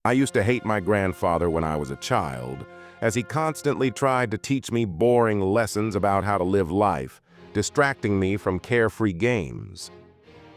I used to hate my grandfather when I was a child, as he constantly tried to teach me boring lessons about how to live life, distracting me from carefree games.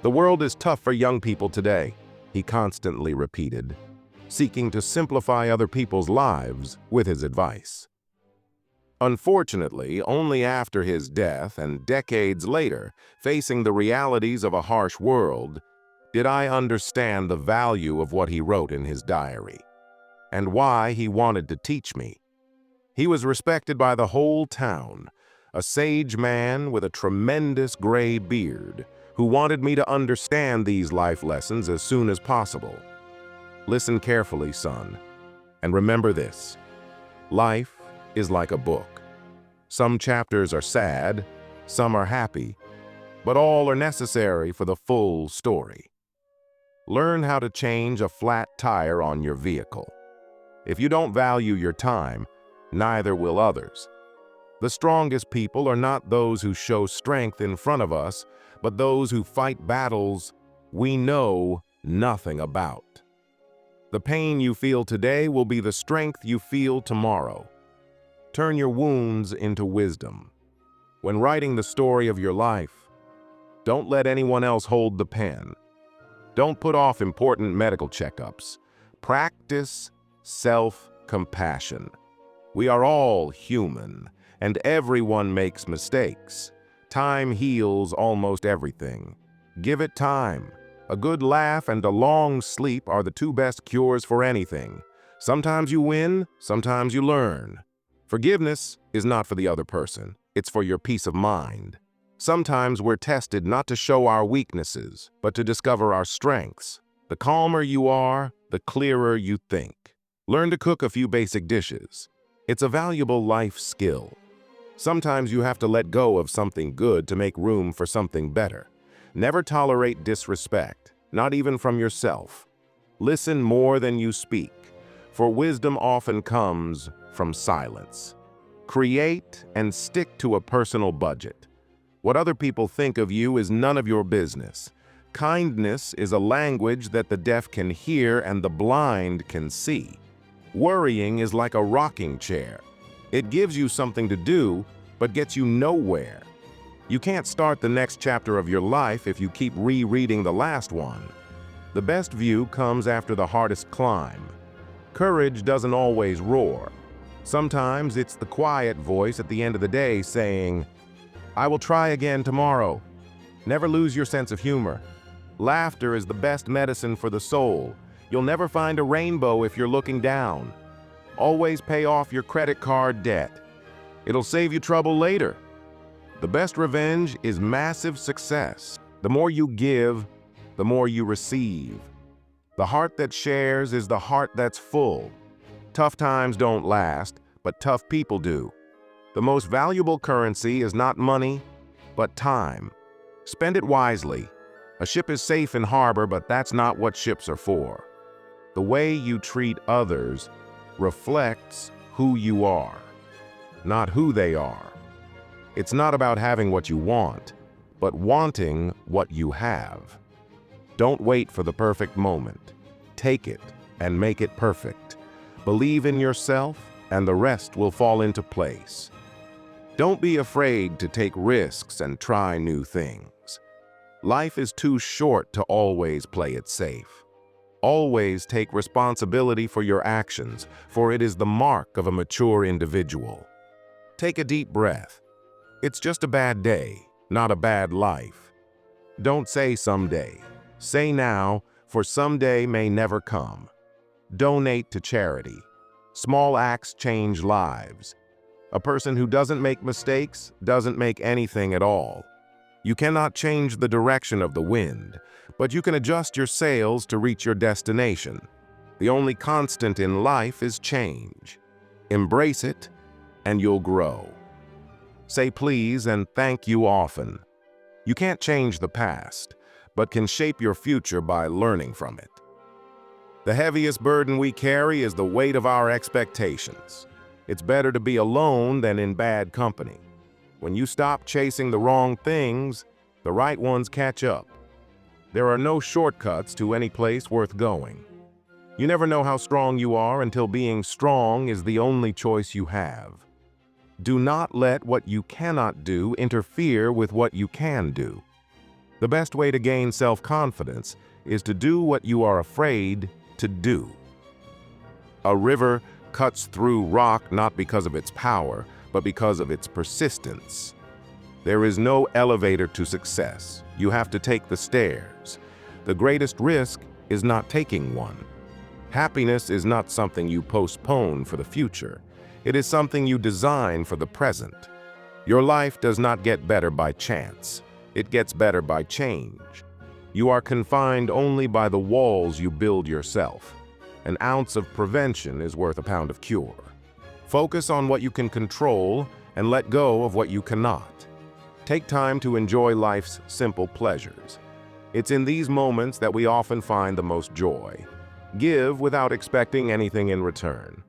"The world is tough for young people today," he constantly repeated, seeking to simplify other people's lives with his advice. Unfortunately, only after his death and decades later, facing the realities of a harsh world, did I understand the value of what he wrote in his diary, and why he wanted to teach me. He was respected by the whole town, a sage man with a tremendous gray beard, who wanted me to understand these life lessons as soon as possible. "Listen carefully, son, and remember this. Life is like a book. Some chapters are sad, some are happy, but all are necessary for the full story. Learn how to change a flat tire on your vehicle. If you don't value your time, neither will others. The strongest people are not those who show strength in front of us, but those who fight battles we know nothing about. The pain you feel today will be the strength you feel tomorrow. Turn your wounds into wisdom. When writing the story of your life, don't let anyone else hold the pen. Don't put off important medical checkups. Practice self-compassion. We are all human, and everyone makes mistakes. Time heals almost everything. Give it time. A good laugh and a long sleep are the two best cures for anything. Sometimes you win, sometimes you learn. Forgiveness is not for the other person, it's for your peace of mind. Sometimes we're tested not to show our weaknesses, but to discover our strengths. The calmer you are, the clearer you think. Learn to cook a few basic dishes. It's a valuable life skill. Sometimes you have to let go of something good to make room for something better. Never tolerate disrespect, not even from yourself. Listen more than you speak, for wisdom often comes from silence. Create and stick to a personal budget. What other people think of you is none of your business. Kindness is a language that the deaf can hear and the blind can see. Worrying is like a rocking chair. It gives you something to do, but gets you nowhere. You can't start the next chapter of your life if you keep rereading the last one. The best view comes after the hardest climb. Courage doesn't always roar. Sometimes it's the quiet voice at the end of the day saying, "I will try again tomorrow." Never lose your sense of humor. Laughter is the best medicine for the soul. You'll never find a rainbow if you're looking down. Always pay off your credit card debt. It'll save you trouble later. The best revenge is massive success. The more you give, the more you receive. The heart that shares is the heart that's full. Tough times don't last, but tough people do. The most valuable currency is not money, but time. Spend it wisely. A ship is safe in harbor, but that's not what ships are for. The way you treat others reflects who you are, not who they are. It's not about having what you want, but wanting what you have. Don't wait for the perfect moment. Take it and make it perfect. Believe in yourself, and the rest will fall into place. Don't be afraid to take risks and try new things. Life is too short to always play it safe. Always take responsibility for your actions, for it is the mark of a mature individual. Take a deep breath. It's just a bad day, not a bad life. Don't say someday. Say now, for someday may never come. Donate to charity. Small acts change lives. A person who doesn't make mistakes doesn't make anything at all. You cannot change the direction of the wind, but you can adjust your sails to reach your destination. The only constant in life is change. Embrace it, and you'll grow. Say please and thank you often. You can't change the past, but can shape your future by learning from it. The heaviest burden we carry is the weight of our expectations. It's better to be alone than in bad company. When you stop chasing the wrong things, the right ones catch up. There are no shortcuts to any place worth going. You never know how strong you are until being strong is the only choice you have. Do not let what you cannot do interfere with what you can do. The best way to gain self-confidence is to do what you are afraid to do. A river cuts through rock not because of its power, but because of its persistence. There is no elevator to success. You have to take the stairs. The greatest risk is not taking one. Happiness is not something you postpone for the future. It is something you design for the present. Your life does not get better by chance. It gets better by change. You are confined only by the walls you build yourself. An ounce of prevention is worth a pound of cure. Focus on what you can control and let go of what you cannot. Take time to enjoy life's simple pleasures. It's in these moments that we often find the most joy. Give without expecting anything in return.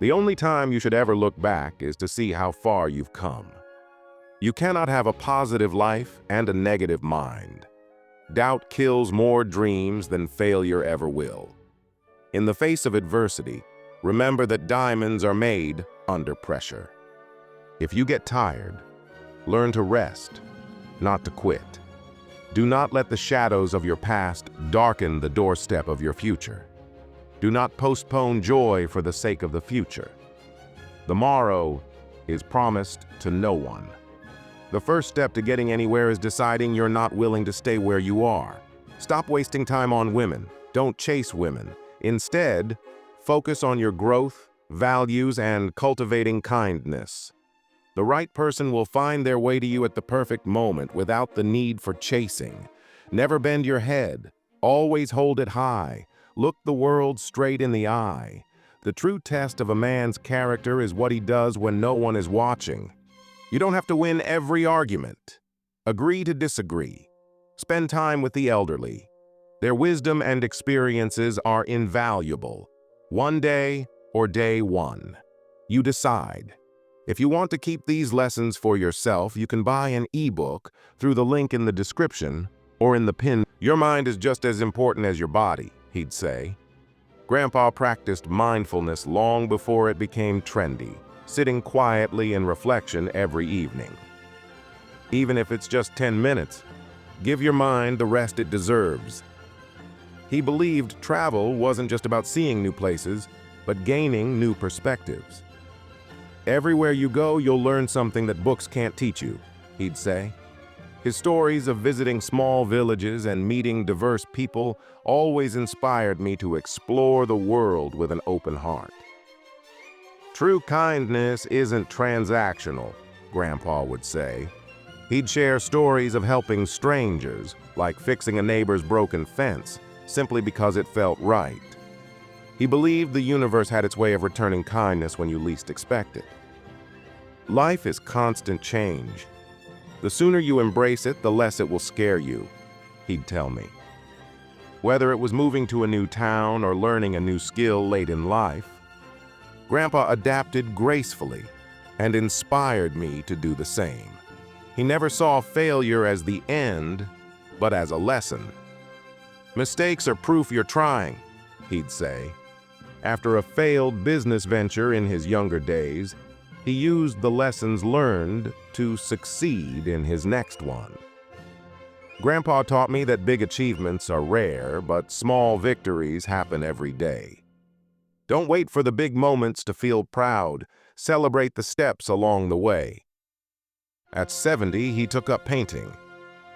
The only time you should ever look back is to see how far you've come. You cannot have a positive life and a negative mind. Doubt kills more dreams than failure ever will. In the face of adversity, remember that diamonds are made under pressure. If you get tired, learn to rest, not to quit. Do not let the shadows of your past darken the doorstep of your future. Do not postpone joy for the sake of the future. The morrow is promised to no one. The first step to getting anywhere is deciding you're not willing to stay where you are. Stop wasting time on women. Don't chase women. Instead, focus on your growth, values, and cultivating kindness. The right person will find their way to you at the perfect moment without the need for chasing. Never bend your head. Always hold it high. Look the world straight in the eye. The true test of a man's character is what he does when no one is watching. You don't have to win every argument. Agree to disagree. Spend time with the elderly. Their wisdom and experiences are invaluable. One day or day one. You decide. If you want to keep these lessons for yourself, you can buy an ebook through the link in the description or in the pin. Your mind is just as important as your body, he'd say. Grandpa practiced mindfulness long before it became trendy, sitting quietly in reflection every evening. Even if it's just 10 minutes, give your mind the rest it deserves. He believed travel wasn't just about seeing new places, but gaining new perspectives. Everywhere you go, you'll learn something that books can't teach you, he'd say. His stories of visiting small villages and meeting diverse people always inspired me to explore the world with an open heart. True kindness isn't transactional, Grandpa would say. He'd share stories of helping strangers, like fixing a neighbor's broken fence, simply because it felt right. He believed the universe had its way of returning kindness when you least expect it. Life is constant change. The sooner you embrace it, the less it will scare you, he'd tell me. Whether it was moving to a new town or learning a new skill late in life, Grandpa adapted gracefully and inspired me to do the same. He never saw failure as the end, but as a lesson. Mistakes are proof you're trying, he'd say. After a failed business venture in his younger days, he used the lessons learned to succeed in his next one. Grandpa taught me that big achievements are rare, but small victories happen every day. Don't wait for the big moments to feel proud. Celebrate the steps along the way. At 70, he took up painting,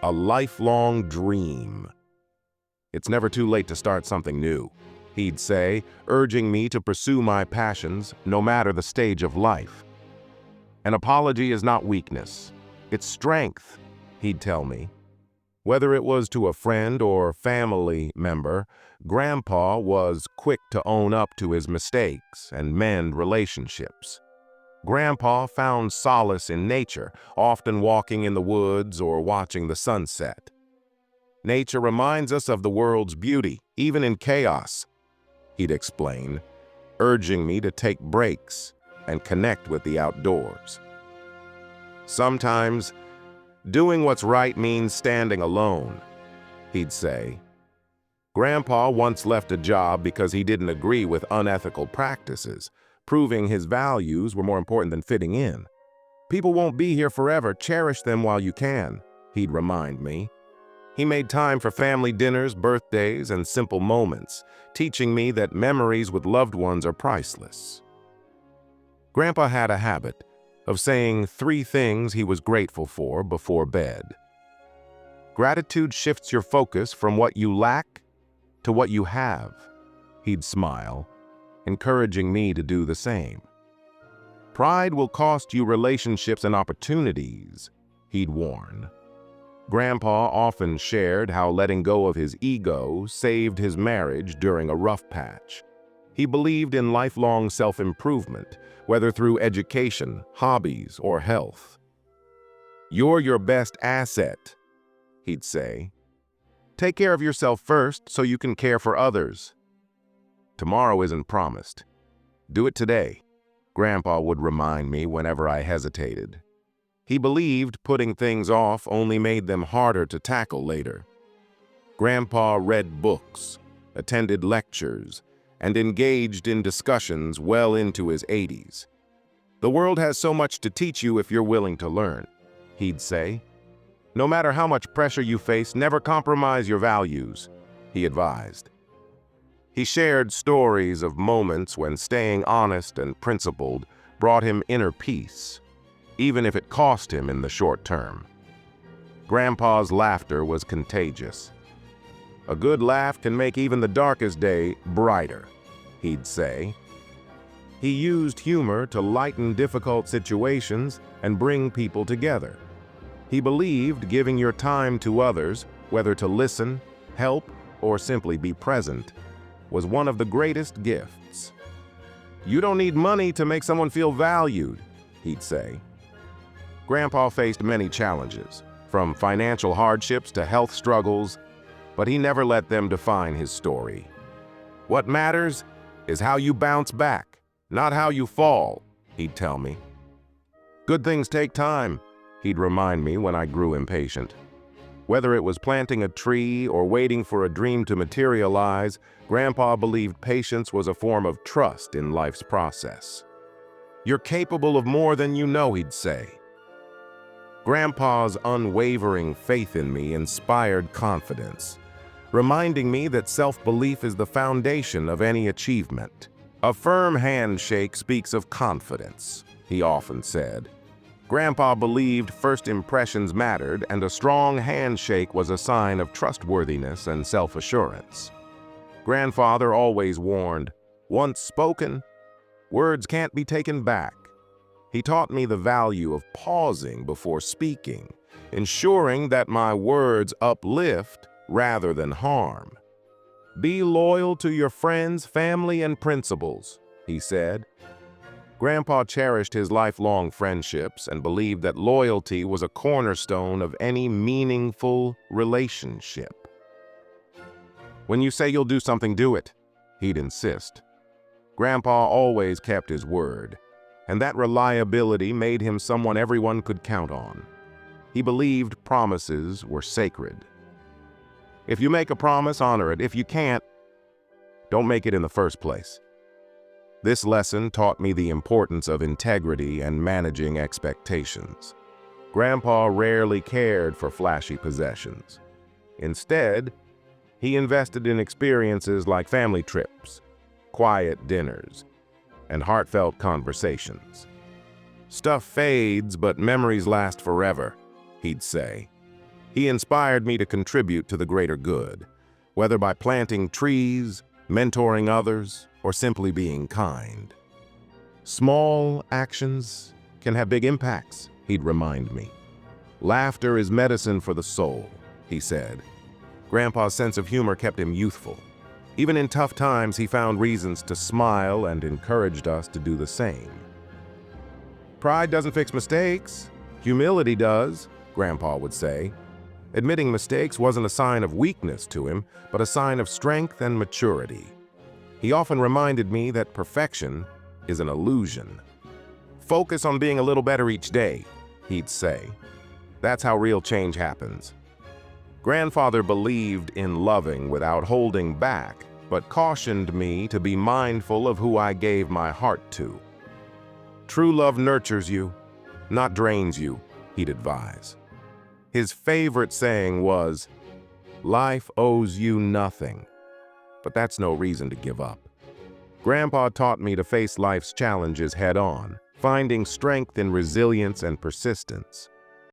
a lifelong dream. It's never too late to start something new, he'd say, urging me to pursue my passions no matter the stage of life. An apology is not weakness, it's strength, he'd tell me. Whether it was to a friend or family member, Grandpa was quick to own up to his mistakes and mend relationships. Grandpa found solace in nature, often walking in the woods or watching the sunset. Nature reminds us of the world's beauty, even in chaos, he'd explain, urging me to take breaks and connect with the outdoors. Sometimes, doing what's right means standing alone, he'd say. Grandpa once left a job because he didn't agree with unethical practices, proving his values were more important than fitting in. "People won't be here forever. Cherish them while you can," he'd remind me. He made time for family dinners, birthdays, and simple moments, teaching me that memories with loved ones are priceless. Grandpa had a habit of saying 3 things he was grateful for before bed. "Gratitude shifts your focus from what you lack to what you have," he'd smile, encouraging me to do the same. "Pride will cost you relationships and opportunities," he'd warn. Grandpa often shared how letting go of his ego saved his marriage during a rough patch. He believed in lifelong self-improvement, whether through education, hobbies, or health. "You're your best asset," he'd say. "Take care of yourself first so you can care for others." "Tomorrow isn't promised. Do it today," Grandpa would remind me whenever I hesitated. He believed putting things off only made them harder to tackle later. Grandpa read books, attended lectures, and engaged in discussions well into his 80s. "The world has so much to teach you if you're willing to learn," he'd say. "No matter how much pressure you face, never compromise your values," he advised. He shared stories of moments when staying honest and principled brought him inner peace, even if it cost him in the short term. Grandpa's laughter was contagious. "A good laugh can make even the darkest day brighter," he'd say. He used humor to lighten difficult situations and bring people together. He believed giving your time to others, whether to listen, help, or simply be present, was one of the greatest gifts. "You don't need money to make someone feel valued," he'd say. Grandpa faced many challenges, from financial hardships to health struggles, but he never let them define his story. "What matters is how you bounce back, not how you fall," he'd tell me. "Good things take time," he'd remind me when I grew impatient. Whether it was planting a tree or waiting for a dream to materialize, Grandpa believed patience was a form of trust in life's process. "You're capable of more than you know," he'd say. Grandpa's unwavering faith in me inspired confidence, reminding me that self-belief is the foundation of any achievement. "A firm handshake speaks of confidence," he often said. Grandpa believed first impressions mattered, and a strong handshake was a sign of trustworthiness and self-assurance. Grandfather always warned, "Once spoken, words can't be taken back." He taught me the value of pausing before speaking, ensuring that my words uplift rather than harm. "Be loyal to your friends, family, and principles," he said. Grandpa cherished his lifelong friendships and believed that loyalty was a cornerstone of any meaningful relationship. "When you say you'll do something, do it," he'd insist. Grandpa always kept his word, and that reliability made him someone everyone could count on. He believed promises were sacred. "If you make a promise, honor it. If you can't, don't make it in the first place." This lesson taught me the importance of integrity and managing expectations. Grandpa rarely cared for flashy possessions. Instead, he invested in experiences like family trips, quiet dinners, and heartfelt conversations. "Stuff fades, but memories last forever," he'd say. He inspired me to contribute to the greater good, whether by planting trees, mentoring others, or simply being kind. "Small actions can have big impacts," he'd remind me. "Laughter is medicine for the soul," he said. Grandpa's sense of humor kept him youthful. Even in tough times, he found reasons to smile and encouraged us to do the same. "Pride doesn't fix mistakes. Humility does," Grandpa would say. Admitting mistakes wasn't a sign of weakness to him, but a sign of strength and maturity. He often reminded me that perfection is an illusion. "Focus on being a little better each day," he'd say. "That's how real change happens." Grandfather believed in loving without holding back, but cautioned me to be mindful of who I gave my heart to. True love nurtures you, not drains you, he'd advise. His favorite saying was, "Life owes you nothing." But that's no reason to give up. Grandpa taught me to face life's challenges head-on, finding strength in resilience and persistence.